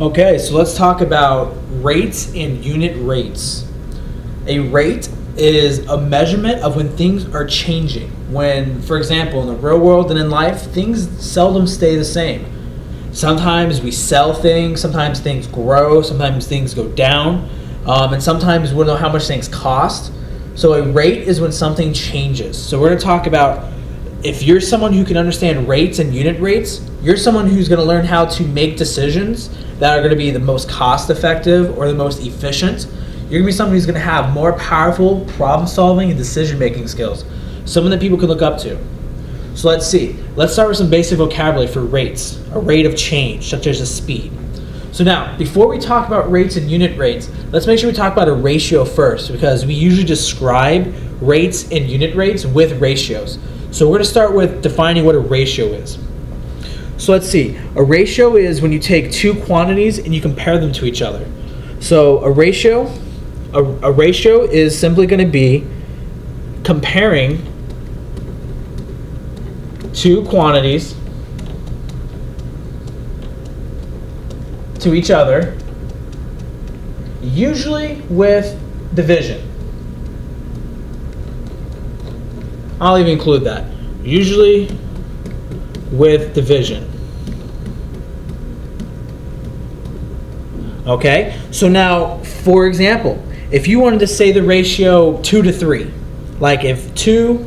Okay, so let's talk about rates and unit rates. A rate is a measurement of when things are changing. When, for example, in the real world and in life, things seldom stay the same. Sometimes we sell things, sometimes things grow, sometimes things go down, and sometimes we don't know how much things cost. So a rate is when something changes. So we're going to talk about, if you're someone who can understand rates and unit rates, you're someone who's going to learn how to make decisions that are going to be the most cost effective or the most efficient. You're going to be someone who's going to have more powerful problem solving and decision making skills, someone that people can look up to. So let's see. Let's start with some basic vocabulary for rates, a rate of change, such as a speed. So now, before we talk about rates and unit rates, let's make sure we talk about a ratio first, because we usually describe rates and unit rates with ratios. So we're going to start with defining what a ratio is. So let's see. A ratio is when you take two quantities and you compare them to each other. So a ratio is simply going to be comparing two quantities to each other, usually with division. I'll even include that. Usually with division. Okay, so now, for example, if you wanted to say the ratio 2 to 3, like if 2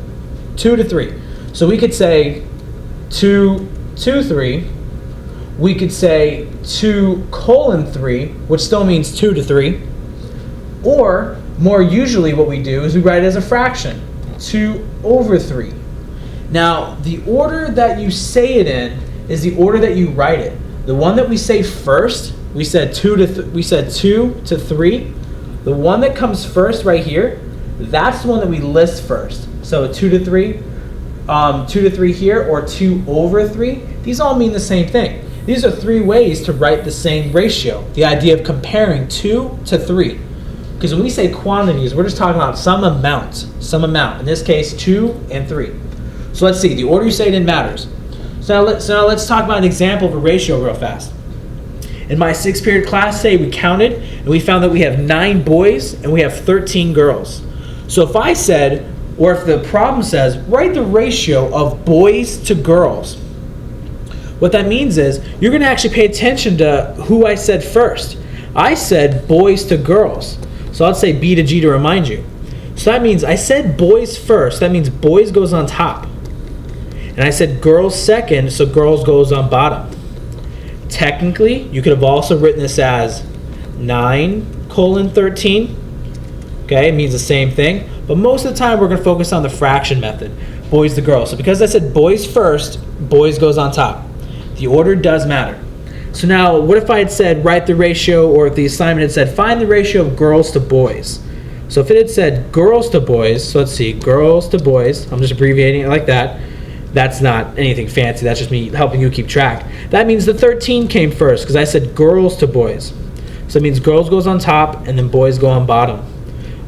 to 3, so we could say 2 to 3, we could say 2:3, which still means 2 to 3, or more usually what we do is we write it as a fraction, 2/3. Now, the order that you say it in is the order that you write it. The one that we say first, we said 2 to 3. The one that comes first right here, that's the one that we list first. So 2 to 3, 2 to 3 here, or 2/3. These all mean the same thing. These are three ways to write the same ratio. The idea of comparing 2 to 3. Because when we say quantities, we're just talking about some amount. In this case, 2 and 3. So let's see. The order you say it in matters. So now let's talk about an example of a ratio real fast. In my 6th period class today, we counted and we found that we have 9 boys and we have 13 girls. So if I said, or if the problem says, write the ratio of boys to girls, what that means is you're going to actually pay attention to who I said first. I said boys to girls. So I'll say B to G to remind you. So that means I said boys first. That means boys goes on top. And I said girls second, so girls goes on bottom. Technically, you could have also written this as 9:13. Okay, it means the same thing. But most of the time, we're going to focus on the fraction method, boys to girls. So because I said boys first, boys goes on top. The order does matter. So now, what if I had said write the ratio, or if the assignment had said find the ratio of girls to boys? So if it had said girls to boys, so let's see, girls to boys, I'm just abbreviating it like that. That's not anything fancy, that's just me helping you keep track. That means the 13 came first, because I said girls to boys. So it means girls goes on top, and then boys go on bottom.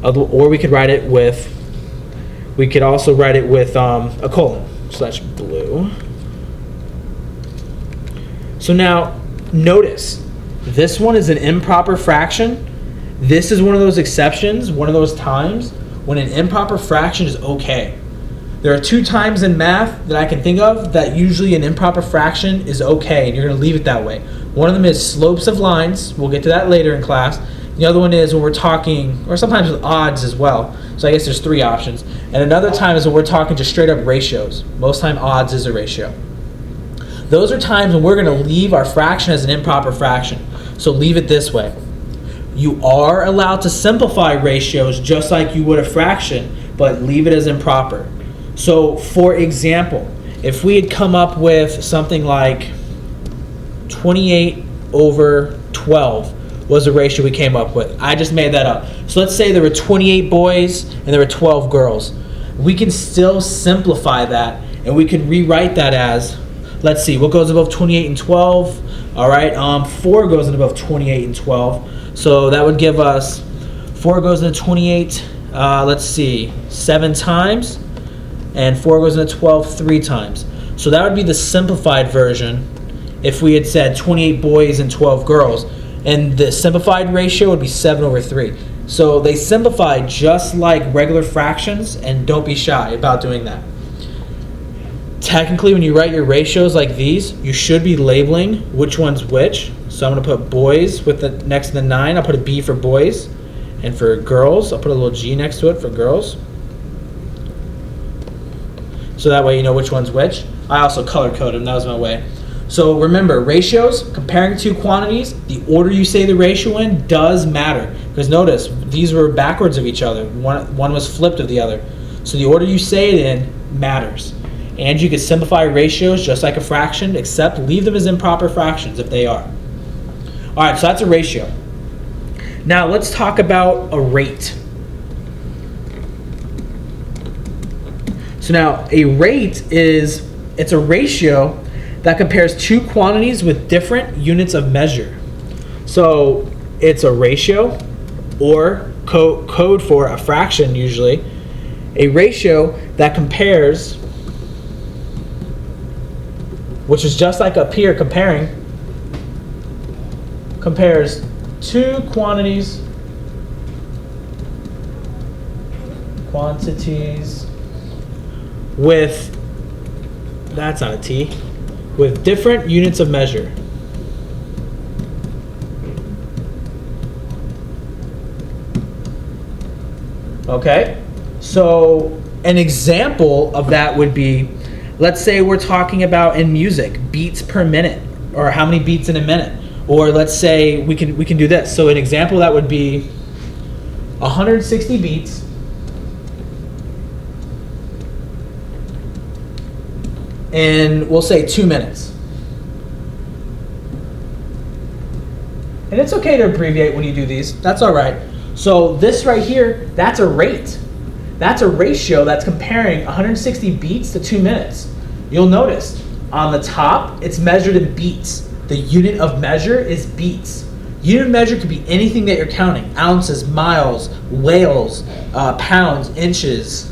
Or we could write it with, we could also write it with a colon. So that's blue. So now, notice, this one is an improper fraction. This is one of those exceptions, one of those times when an improper fraction is okay. There are 2 times in math that I can think of that usually an improper fraction is okay, and you're going to leave it that way. One of them is slopes of lines. We'll get to that later in class. The other one is when we're talking, or sometimes with odds as well. So I guess there's 3 options. And another time is when we're talking just straight up ratios. Most time odds is a ratio. Those are times when we're going to leave our fraction as an improper fraction. So leave it this way. You are allowed to simplify ratios just like you would a fraction, but leave it as improper. So for example, if we had come up with something like 28/12 was the ratio we came up with. I just made that up. So let's say there were 28 boys and there were 12 girls. We can still simplify that, and we can rewrite that as, let's see, what goes above 28 and 12? All right, 4 goes in above 28 and 12. So that would give us 4 goes into 28, let's see, 7 times, and 4 goes into 12 3 times. So that would be the simplified version, if we had said 28 boys and 12 girls. And the simplified ratio would be 7/3. So they simplify just like regular fractions, and don't be shy about doing that. Technically, when you write your ratios like these, you should be labeling which one's which. So I'm going to put boys with the next to the 9. I'll put a B for boys. And for girls, I'll put a little G next to it for girls. So that way you know which one's which. I also color code them. That was my way. So remember, ratios, comparing two quantities, the order you say the ratio in does matter. Because notice, these were backwards of each other. One was flipped of the other. So the order you say it in matters. And you can simplify ratios just like a fraction, except leave them as improper fractions if they are. All right, so that's a ratio. Now let's talk about a rate. So now a rate it's a ratio that compares two quantities with different units of measure. So it's a ratio, or code for a fraction usually, a ratio that compares, which is just like up here compares two quantities with, that's not a T, with different units of measure. Okay, so an example of that would be, let's say we're talking about in music, beats per minute, or how many beats in a minute. Or let's say we can do this. So an example that would be 160 beats in, we'll say, 2 minutes. And it's okay to abbreviate when you do these. That's all right. So this right here, that's a rate. That's a ratio that's comparing 160 beats to 2 minutes. You'll notice on the top, it's measured in beats. The unit of measure is beats. Unit of measure could be anything that you're counting. Ounces, miles, whales, pounds, inches,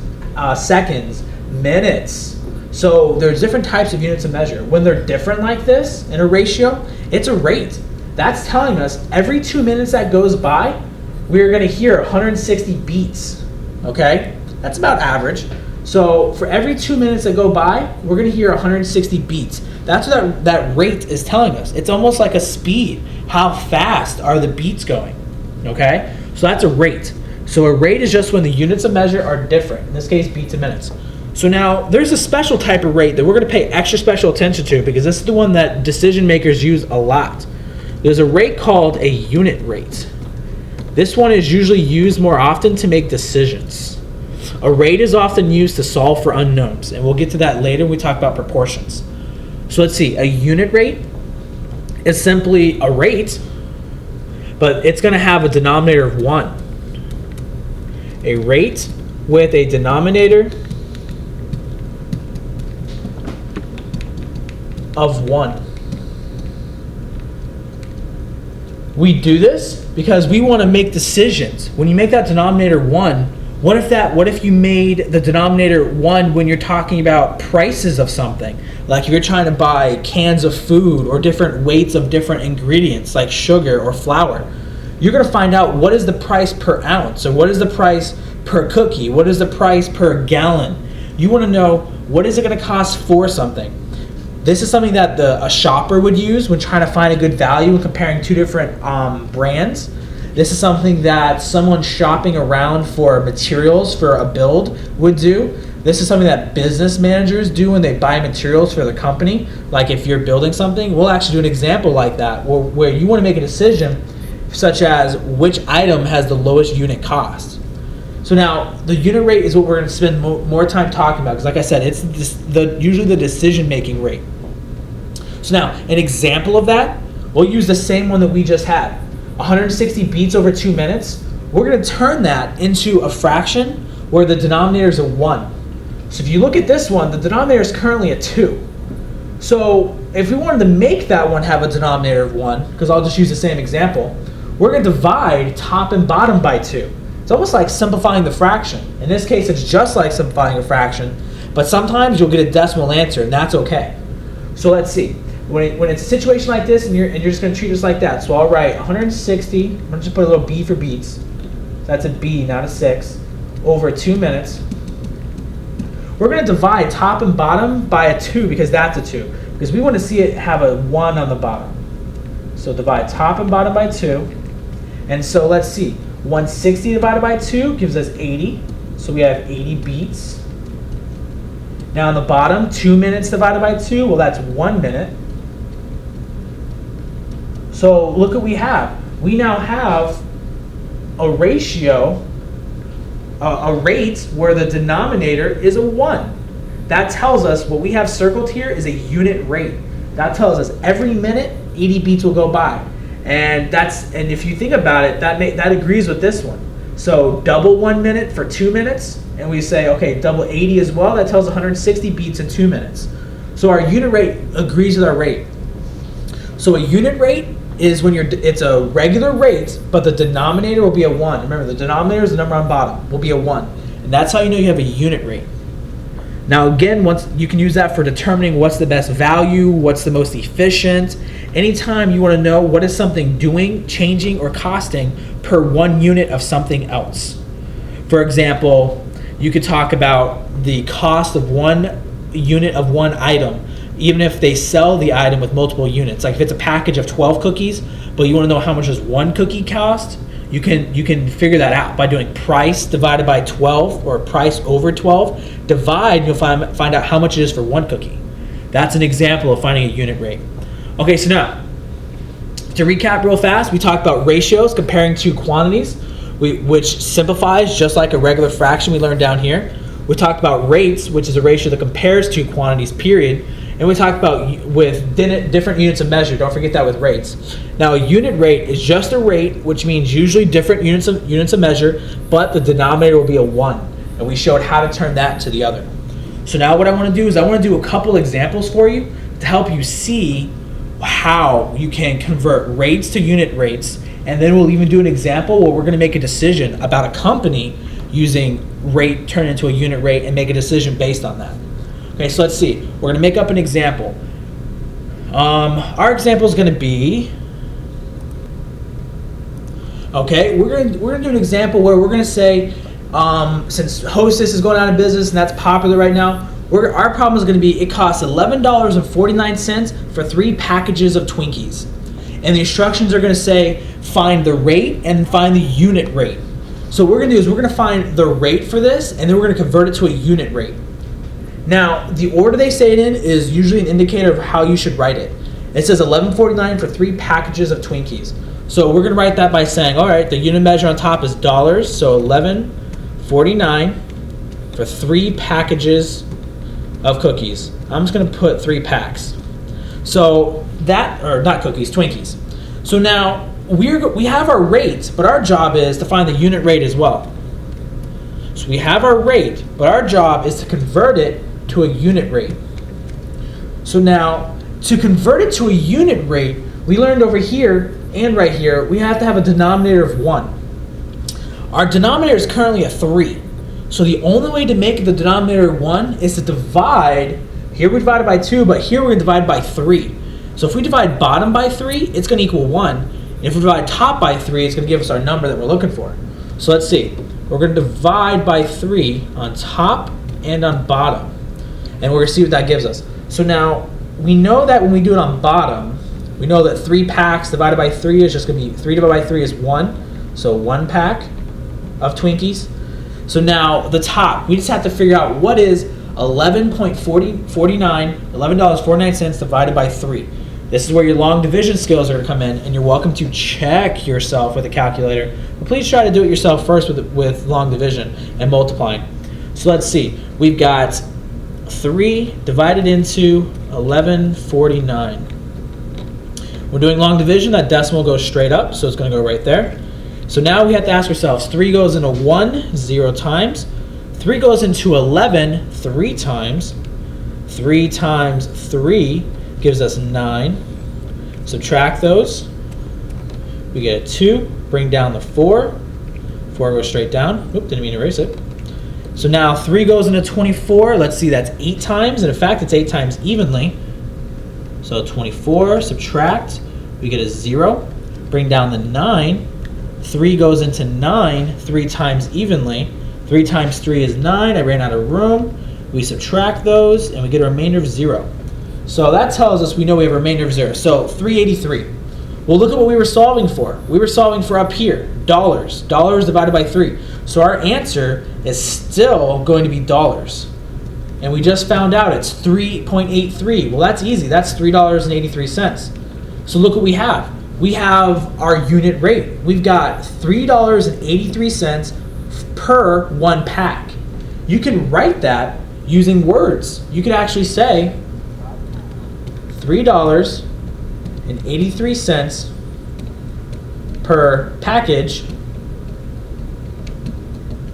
seconds, minutes. So there's different types of units of measure. When they're different like this in a ratio, it's a rate. That's telling us every 2 minutes that goes by, we're going to hear 160 beats. Okay? That's about average. So for every 2 minutes that go by, we're going to hear 160 beats. That's what that rate is telling us. It's almost like a speed. How fast are the beats going? Okay? So that's a rate. So a rate is just when the units of measure are different. In this case, beats and minutes. So now there's a special type of rate that we're going to pay extra special attention to, because this is the one that decision makers use a lot. There's a rate called a unit rate. This one is usually used more often to make decisions. A rate is often used to solve for unknowns, and we'll get to that later when we talk about proportions. So let's see, a unit rate is simply a rate, but it's going to have a denominator of 1. A rate with a denominator of 1. We do this because we want to make decisions. When you make that denominator 1, what if you made the denominator 1 when you're talking about prices of something? Like if you're trying to buy cans of food or different weights of different ingredients like sugar or flour. You're going to find out what is the price per ounce, or what is the price per cookie, what is the price per gallon. You want to know what is it going to cost for something. This is something that a shopper would use when trying to find a good value when comparing two different brands. This is something that someone shopping around for materials for a build would do. This is something that business managers do when they buy materials for their company. Like if you're building something, we'll actually do an example like that where you want to make a decision such as which item has the lowest unit cost. So now the unit rate is what we're going to spend more time talking about, because like I said, it's usually the decision-making rate. So now an example of that, we'll use the same one that we just had. 160 beats over 2 minutes. We're going to turn that into a fraction where the denominator is a 1. So if you look at this one, the denominator is currently a 2. So if we wanted to make that one have a denominator of 1, because I'll just use the same example, we're going to divide top and bottom by 2. It's almost like simplifying the fraction. In this case, it's just like simplifying a fraction, but sometimes you'll get a decimal answer, and that's okay. So let's see. when it's a situation like this, and you're just going to treat this like that. So I'll write 160. I'm going to just put a little B for beats. So that's a B, not a 6. Over 2 minutes. We're going to divide top and bottom by a 2 because that's a 2. Because we want to see it have a 1 on the bottom. So divide top and bottom by 2. And so let's see. 160 divided by 2 gives us 80. So we have 80 beats. Now on the bottom, 2 minutes divided by 2, well that's 1 minute. So look what we have. We now have a ratio, a rate where the denominator is a 1. That tells us what we have circled here is a unit rate. That tells us every minute 80 beats will go by. And if you think about it, that agrees with this one. So double 1 minute for 2 minutes, and we say, okay, double 80 as well, that tells 160 beats in 2 minutes. So our unit rate agrees with our rate. So a unit rate is when it's a regular rate, but the denominator will be a 1. Remember, the denominator is the number on bottom, will be a 1. And that's how you know you have a unit rate. Now again, once you can use that for determining what's the best value, what's the most efficient. Anytime you want to know what is something doing, changing, or costing per 1 unit of something else. For example, you could talk about the cost of 1 unit of 1 item, even if they sell the item with multiple units. Like if it's a package of 12 cookies, but you want to know how much does 1 cookie cost, you can figure that out by doing price divided by 12 or price over 12. Divide, you'll find out how much it is for 1 cookie. That's an example of finding a unit rate. Okay, so now, to recap real fast, we talked about ratios comparing 2 quantities, which simplifies just like a regular fraction we learned down here. We talked about rates, which is a ratio that compares 2 quantities, period. And we talked about with different units of measure. Don't forget that with rates. Now, a unit rate is just a rate, which means usually different units of measure, but the denominator will be a 1. And we showed how to turn that to the other. So now what I want to do is I want to do a couple examples for you to help you see how you can convert rates to unit rates, and then we'll even do an example where we're going to make a decision about a company using rate turn into a unit rate and make a decision based on that. Okay, so let's see. We're going to make up an example. Our example is going to be, okay, we're going to do an example where we're going to say, since Hostess is going out of business and that's popular right now, our problem is going to be it costs $11.49 for 3 packages of Twinkies. And the instructions are going to say find the rate and find the unit rate. So what we're going to do is we're going to find the rate for this, and then we're going to convert it to a unit rate. Now, the order they say it in is usually an indicator of how you should write it. It says $11.49 for 3 packages of Twinkies. So we're going to write that by saying, all right, the unit measure on top is dollars, so $11.49 for 3 packages of cookies. I'm just going to put 3 packs. So that, or not cookies, Twinkies. So now we have our rate, but our job is to find the unit rate as well. So we have our rate, but our job is to convert it to a unit rate. So now, to convert it to a unit rate, we learned over here and right here, we have to have a denominator of 1. Our denominator is currently a 3. So the only way to make the denominator 1 is to divide. Here we divided by 2, but here we're going to divide by 3. So if we divide bottom by 3, it's going to equal 1. And if we divide top by 3, it's going to give us our number that we're looking for. So let's see. We're going to divide by 3 on top and on bottom. And we're going to see what that gives us. So now, we know that when we do it on bottom, we know that 3 packs divided by 3 is just going to be, 3 divided by 3 is 1. So 1 pack of Twinkies. So now, the top, we just have to figure out what is $11.49 divided by 3. This is where your long division skills are going to come in, and you're welcome to check yourself with a calculator. But please try to do it yourself first with long division and multiplying. So let's see. We've got 3 divided into 11.49. We're doing long division. That decimal goes straight up, so it's going to go right there. So now we have to ask ourselves, 3 goes into 1 0 times. 3 goes into 11 3 times. 3 times 3 gives us 9. Subtract those. We get a 2. Bring down the 4. 4 goes straight down. Oop, didn't mean to erase it. So now 3 goes into 24. Let's see, that's 8 times. And in fact, it's 8 times evenly. So 24, subtract, we get a 0. Bring down the 9. 3 goes into 9 3 times evenly. 3 times 3 is 9. I ran out of room. We subtract those, and we get a remainder of 0. So that tells us we know we have a remainder of 0. So 383. Well, look at what we were solving for. We were solving for up here, dollars. Dollars divided by 3. So our answer is still going to be dollars. And we just found out it's 3.83. Well, that's easy. That's $3.83. So look what we have. We have our unit rate. We've got $3.83 per 1 pack. You can write that using words. You could actually say $3.83 per package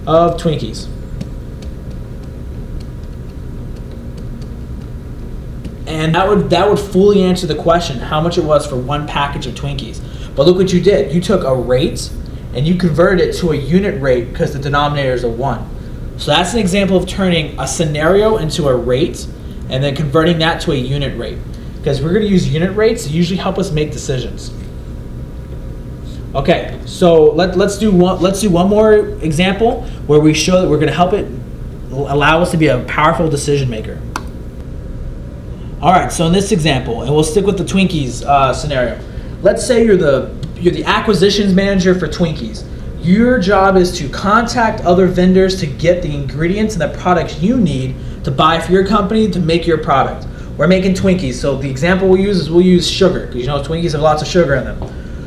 of Twinkies. And that would fully answer the question how much it was for 1 package of Twinkies. But look what you did. You took a rate and you converted it to a unit rate because the denominator is a 1. So that's an example of turning a scenario into a rate and then converting that to a unit rate. Because we're going to use unit rates to usually help us make decisions. Okay, so let's do one more example where we show that we're going to help it allow us to be a powerful decision maker. All right, so in this example, and we'll stick with the Twinkies scenario. Let's say you're the acquisitions manager for Twinkies. Your job is to contact other vendors to get the ingredients and the products you need to buy for your company to make your product. We're making Twinkies, so the example we'll use sugar, because you know Twinkies have lots of sugar in them.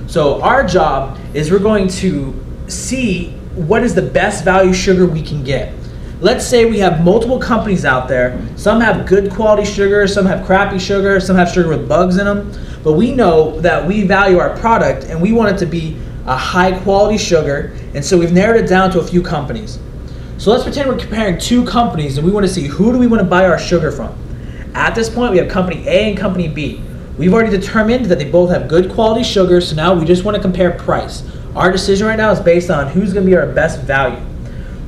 So our job is we're going to see what is the best value sugar we can get. Let's say we have multiple companies out there. Some have good quality sugar, some have crappy sugar, some have sugar with bugs in them. But we know that we value our product and we want it to be a high quality sugar. And so we've narrowed it down to a few companies. So let's pretend we're comparing 2 companies and we want to see who do we want to buy our sugar from. At this point, we have company A and company B. We've already determined that they both have good quality sugar, so now we just want to compare price. Our decision right now is based on who's going to be our best value.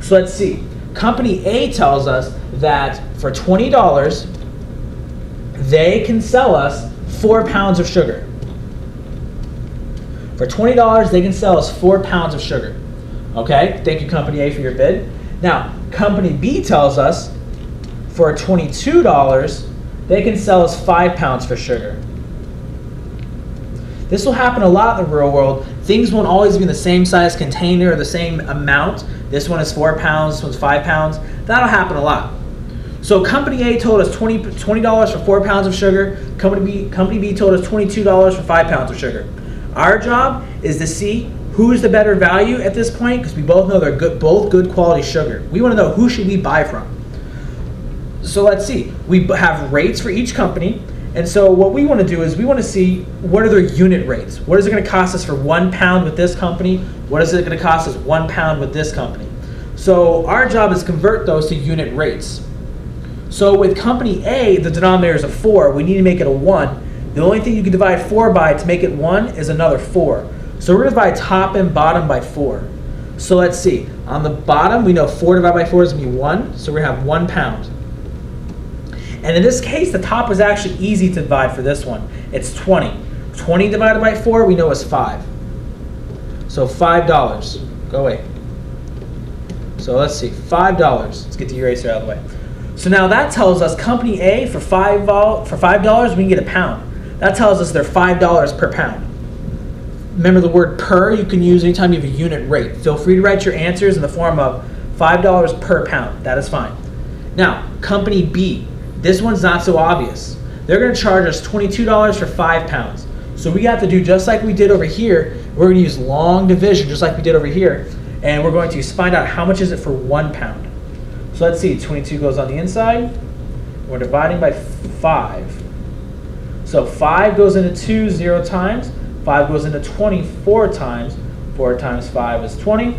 So let's see. Company A tells us that for $20, they can sell us 4 pounds of sugar. For $20, they can sell us 4 pounds of sugar. Okay, thank you, Company A, for your bid. Now, Company B tells us for $22, they can sell us 5 pounds for sugar. This will happen a lot in the real world. Things won't always be in the same size container or the same amount. This one is 4 pounds, this one's 5 pounds. That'll happen a lot. So Company A told us $20 for 4 pounds of sugar. Company B told us $22 for 5 pounds of sugar. Our job is to see who's the better value at this point, because we both know they're both good quality sugar. We want to know who should we buy from. So let's see. We have rates for each company. And so what we want to do is we want to see what are their unit rates. What is it going to cost us for 1 pound with this company? What is it going to cost us 1 pound with this company? So our job is to convert those to unit rates. So with Company A, the denominator is a 4. We need to make it a 1. The only thing you can divide 4 by to make it 1 is another 4. So we're going to divide top and bottom by 4. So let's see. On the bottom, we know 4 divided by 4 is going to be 1. So we're going to have 1 pound. And in this case, the top is actually easy to divide for this one. It's 20. 20 divided by 4, we know is 5. So $5. Go away. So let's see, $5. Let's get the eraser out of the way. So now that tells us Company A for $5, we can get a pound. That tells us they're $5 per pound. Remember the word per you can use anytime you have a unit rate. Feel free to write your answers in the form of $5 per pound. That is fine. Now, Company B. This one's not so obvious. They're going to charge us $22 for 5 pounds. So we have to do just like we did over here. We're going to use long division just like we did over here. And we're going to find out how much is it for 1 pound. So let's see, 22 goes on the inside. We're dividing by 5. So 5 goes into 2 0 times. 5 goes into 24 times. 4 times 5 is 20.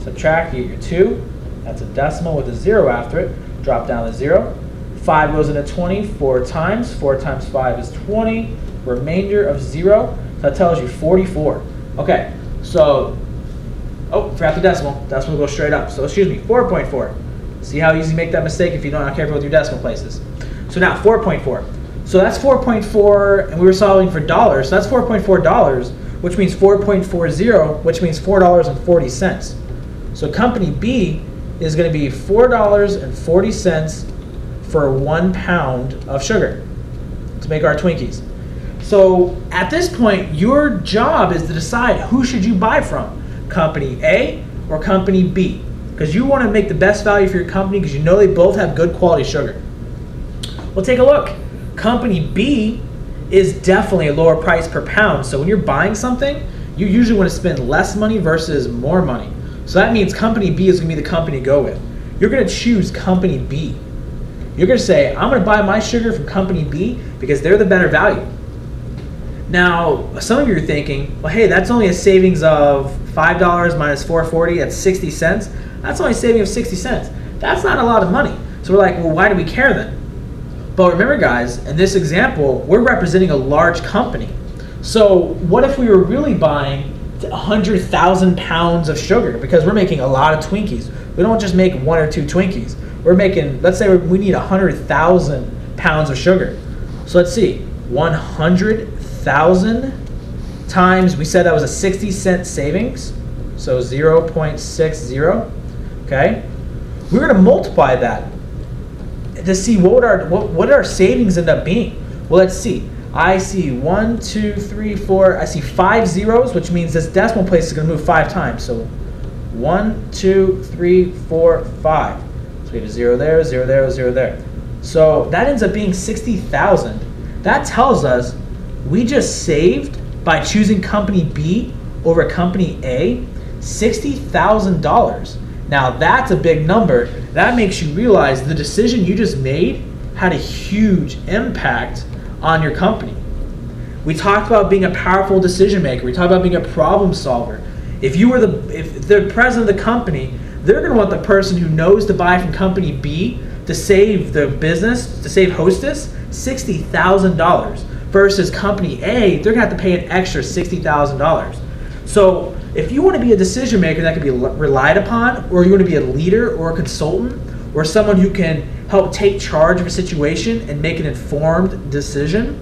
Subtract, you get your 2. That's a decimal with a 0 after it. Drop down the 0. 5 goes into 20 4 times. 4 times 5 is 20. Remainder of 0. So that tells you 44. Okay, so, forgot the decimal. Decimal goes straight up. So excuse me, 4.4. See how easy you make that mistake if you're not careful with your decimal places. So now 4.4. So that's 4.4, and we were solving for dollars. So that's $4.4, which means 4.40, which means $4.40. So company B is going to be $4.40 for 1 pound of sugar to make our Twinkies. So at this point, your job is to decide who should you buy from, company A or company B, because you want to make the best value for your company because you know they both have good quality sugar. Well, take a look. Company B is definitely a lower price per pound. So when you're buying something, you usually want to spend less money versus more money. So that means company B is going to be the company to go with. You're going to choose company B. You're going to say, I'm going to buy my sugar from company B because they're the better value. Now, some of you are thinking, well, hey, that's only a savings of $5 minus $4.40, that's 60 cents. That's only a saving of 60 cents. That's not a lot of money. So we're like, well, why do we care then? But remember, guys, in this example, we're representing a large company. So what if we were really buying 100,000 pounds of sugar, because we're making a lot of Twinkies. We don't just make 1 or 2 Twinkies. We're making, let's say we need 100,000 pounds of sugar. So let's see, 100,000 times, we said that was a 60 cent savings, so 0.60, okay? We're gonna multiply that to see what our savings end up being. Well, let's see. I see 1, 2, 3, 4. I see 5 zeros, which means this decimal place is going to move 5 times. So 1, 2, 3, 4, 5. So we have a 0 there, 0 there, 0 there. So that ends up being 60,000. That tells us we just saved, by choosing company B over company A, $60,000. Now that's a big number. That makes you realize the decision you just made had a huge impact on your company. We talked about being a powerful decision maker. We talked about being a problem solver. If the president of the company, they're going to want the person who knows to buy from company B to save the business, to save Hostess, $60,000 versus company A, they're going to have to pay an extra $60,000. So if you want to be a decision maker that can be relied upon, or you want to be a leader or a consultant, or someone who can help take charge of a situation and make an informed decision,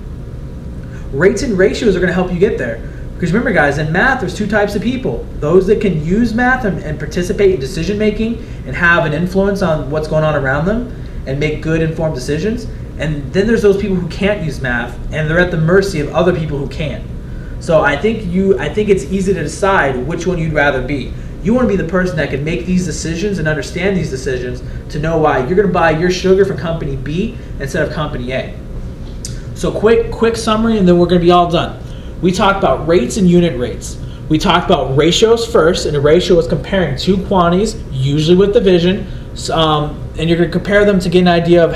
rates and ratios are going to help you get there. Because remember, guys, in math, there's 2 types of people. Those that can use math and participate in decision making and have an influence on what's going on around them and make good informed decisions. And then there's those people who can't use math and they're at the mercy of other people who can. So I think it's easy to decide which one you'd rather be. You want to be the person that can make these decisions and understand these decisions to know why you're going to buy your sugar from company B instead of company A. So quick summary, and then we're going to be all done. We talked about rates and unit rates. We talked about ratios first, and a ratio is comparing 2 quantities, usually with division, and you're going to compare them to get an idea of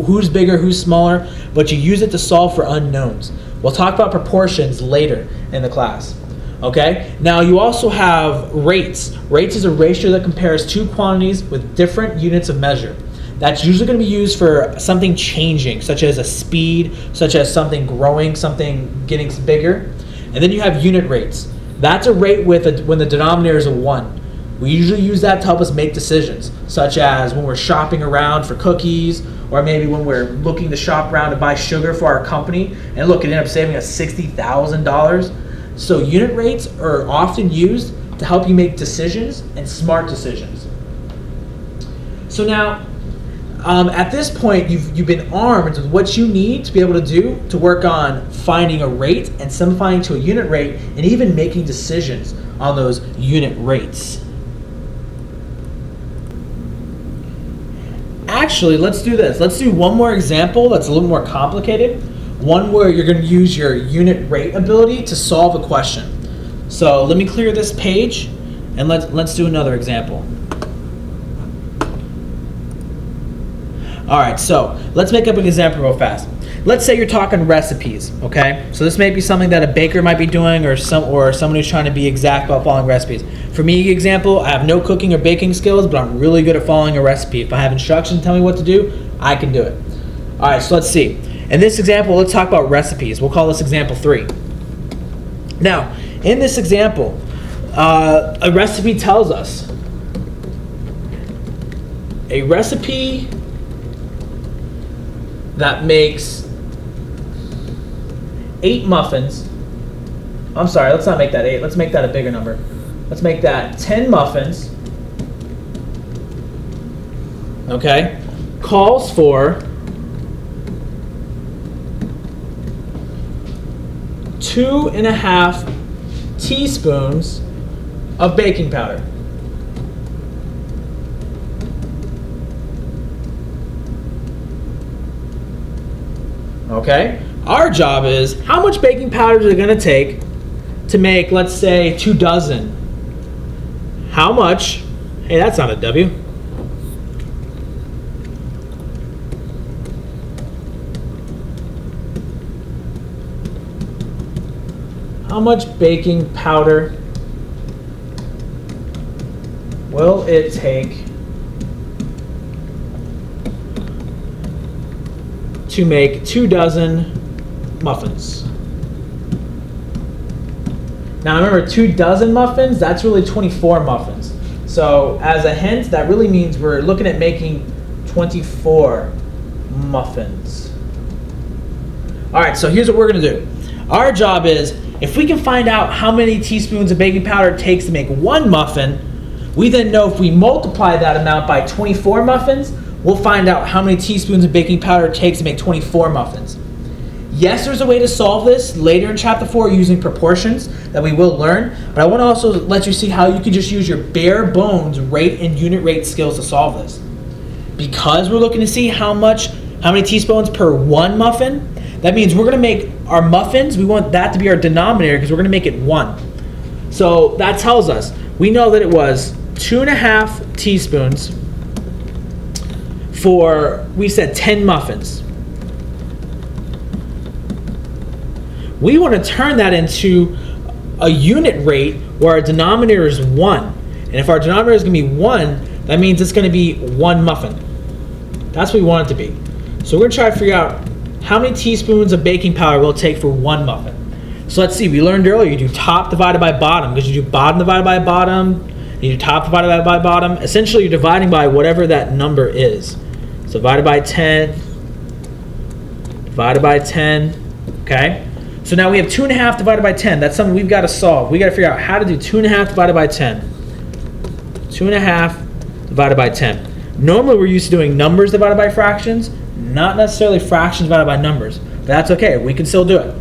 who's bigger, who's smaller, but you use it to solve for unknowns. We'll talk about proportions later in the class. Okay, now you also have rates. Rates is a ratio that compares 2 quantities with different units of measure. That's usually going to be used for something changing, such as a speed, such as something growing, something getting bigger. And then you have unit rates. That's a rate when the denominator is a 1. We usually use that to help us make decisions, such as when we're shopping around for cookies, or maybe when we're looking to shop around to buy sugar for our company, and look, it ended up saving us $60,000. So unit rates are often used to help you make decisions and smart decisions. So now, at this point, you've been armed with what you need to be able to do to work on finding a rate and simplifying to a unit rate and even making decisions on those unit rates. Actually, let's do this. Let's do one more example that's a little more complicated. One where you're going to use your unit rate ability to solve a question. So let me clear this page and let's do another example. All right, so let's make up an example real fast. Let's say you're talking recipes, okay? So this may be something that a baker might be doing, or someone who's trying to be exact about following recipes. For me, example, I have no cooking or baking skills, but I'm really good at following a recipe. If I have instructions tell me what to do, I can do it. All right, so let's see. In this example, let's talk about recipes. We'll call this example 3. Now, in this example, a recipe tells us a recipe that makes 8 muffins. I'm sorry, let's not make that 8. Let's make that a bigger number. Let's make that 10 muffins. Okay, calls for 2.5 teaspoons of baking powder. Okay, our job is how much baking powder is it going to take to make, let's say, 2 dozen. How much? Hey, that's not a W. How much baking powder will it take to make 2 dozen muffins? Now remember, 2 dozen muffins, that's really 24 muffins. So as a hint, that really means we're looking at making 24 muffins. All right, so here's what we're gonna do. Our job is, if we can find out how many teaspoons of baking powder it takes to make 1 muffin, we then know if we multiply that amount by 24 muffins, we'll find out how many teaspoons of baking powder it takes to make 24 muffins. Yes, there's a way to solve this later in chapter 4 using proportions that we will learn, but I want to also let you see how you can just use your bare bones rate and unit rate skills to solve this. Because we're looking to see how many teaspoons per 1 muffin, that means we're going to make our muffins, we want that to be our denominator because we're going to make it 1. So that tells us, we know that it was 2.5 teaspoons for, we said 10 muffins. We want to turn that into a unit rate where our denominator is 1. And if our denominator is going to be 1, that means it's going to be 1 muffin. That's what we want it to be. So we're going to try to figure out how many teaspoons of baking powder will it take for 1 muffin. So let's see, we learned earlier you do top divided by bottom, because you do bottom divided by bottom, you do top divided by bottom. Essentially, you're dividing by whatever that number is. So divided by 10, divided by 10, okay? So now we have 2.5 divided by 10. That's something we've got to solve. We got to figure out how to do 2.5 divided by 10. 2.5 divided by 10. Normally, we're used to doing numbers divided by fractions, not necessarily fractions divided by numbers, but that's okay. We can still do it.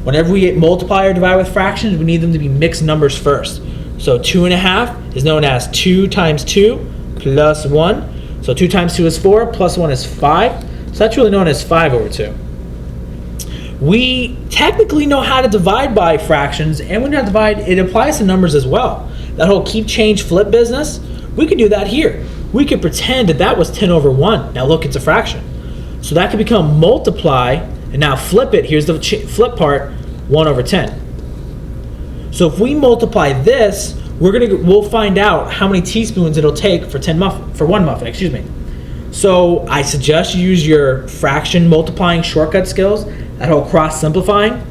Whenever we multiply or divide with fractions, we need them to be mixed numbers first. So 2.5 is known as 2 times 2 plus 1. So 2 times 2 is 4, plus 1 is 5. So that's really known as 5 over 2. We technically know how to divide by fractions, and when you divide, it applies to numbers as well. That whole keep, change, flip business, we could do that here. We could pretend that that was 10 over 1. Now look, it's a fraction. So that could become multiply, and now flip it. Here's the flip part, 1 over 10. So if we multiply this, we'll find out how many teaspoons it'll take for 1 muffin, excuse me. So I suggest you use your fraction multiplying shortcut skills, that whole cross simplifying.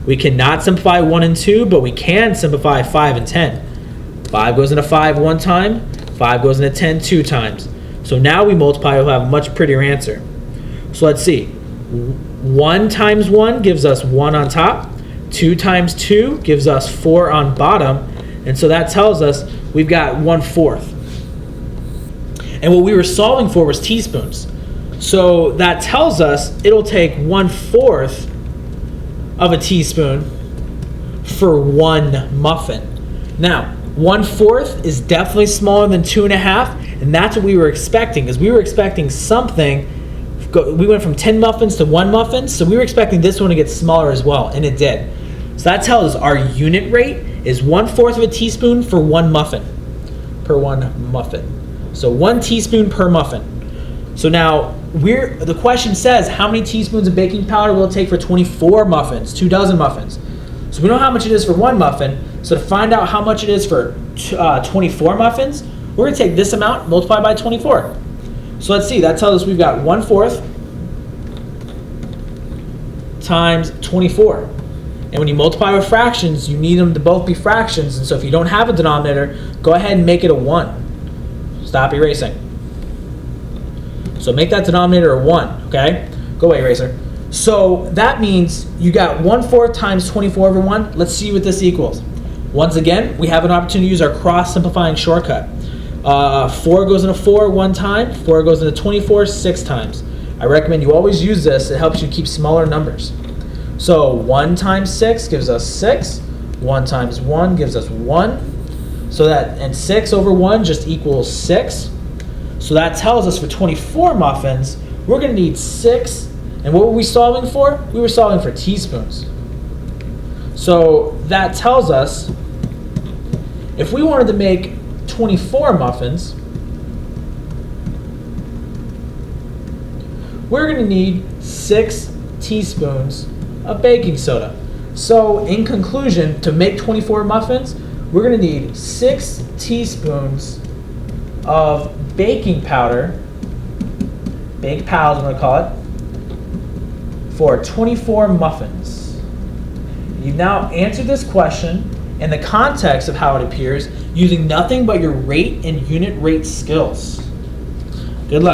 We cannot simplify 1 and 2, but we can simplify 5 and 10. 5 goes into 5 1 time, 5 goes into 10 2 times. So now we multiply, we'll have a much prettier answer. So let's see. 1 times 1 gives us 1 on top. 2 times 2 gives us 4 on bottom. And so that tells us we've got 1/4. And what we were solving for was teaspoons. So that tells us it'll take 1/4 of a teaspoon for 1 muffin. Now, 1/4 is definitely smaller than 2.5, and that's what we were expecting, because we were expecting something. We went from 10 muffins to 1 muffin, so we were expecting this one to get smaller as well, and it did. So that tells us our unit rate is 1/4 of a teaspoon for 1 muffin, per 1 muffin. So 1 teaspoon per muffin. So now, the question says, how many teaspoons of baking powder will it take for 24 muffins, 2 dozen muffins? So we know how much it is for 1 muffin, so to find out how much it is for 24 muffins, we're going to take this amount, multiply by 24. So let's see, that tells us we've got 1/4 times 24. And when you multiply with fractions, you need them to both be fractions. And so if you don't have a denominator, go ahead and make it a 1. Stop erasing. So make that denominator a 1, okay? Go away, eraser. So that means you got 1/4 times 24 over 1. Let's see what this equals. Once again, we have an opportunity to use our cross-simplifying shortcut. 4 goes into 4 one time, 4 goes into 24 6 times. I recommend you always use this. It helps you keep smaller numbers. So 1 times 6 gives us 6. 1 times 1 gives us 1. So that, and 6 over 1 just equals 6. So that tells us for 24 muffins, we're going to need 6. And what were we solving for? We were solving for teaspoons. So that tells us if we wanted to make 24 muffins, we're going to need 6 teaspoons of baking soda. So in conclusion, to make 24 muffins, we're going to need 6 teaspoons of baking powder, baked powder, I'm going to call it, for 24 muffins. You've now answered this question in the context of how it appears using nothing but your rate and unit rate skills.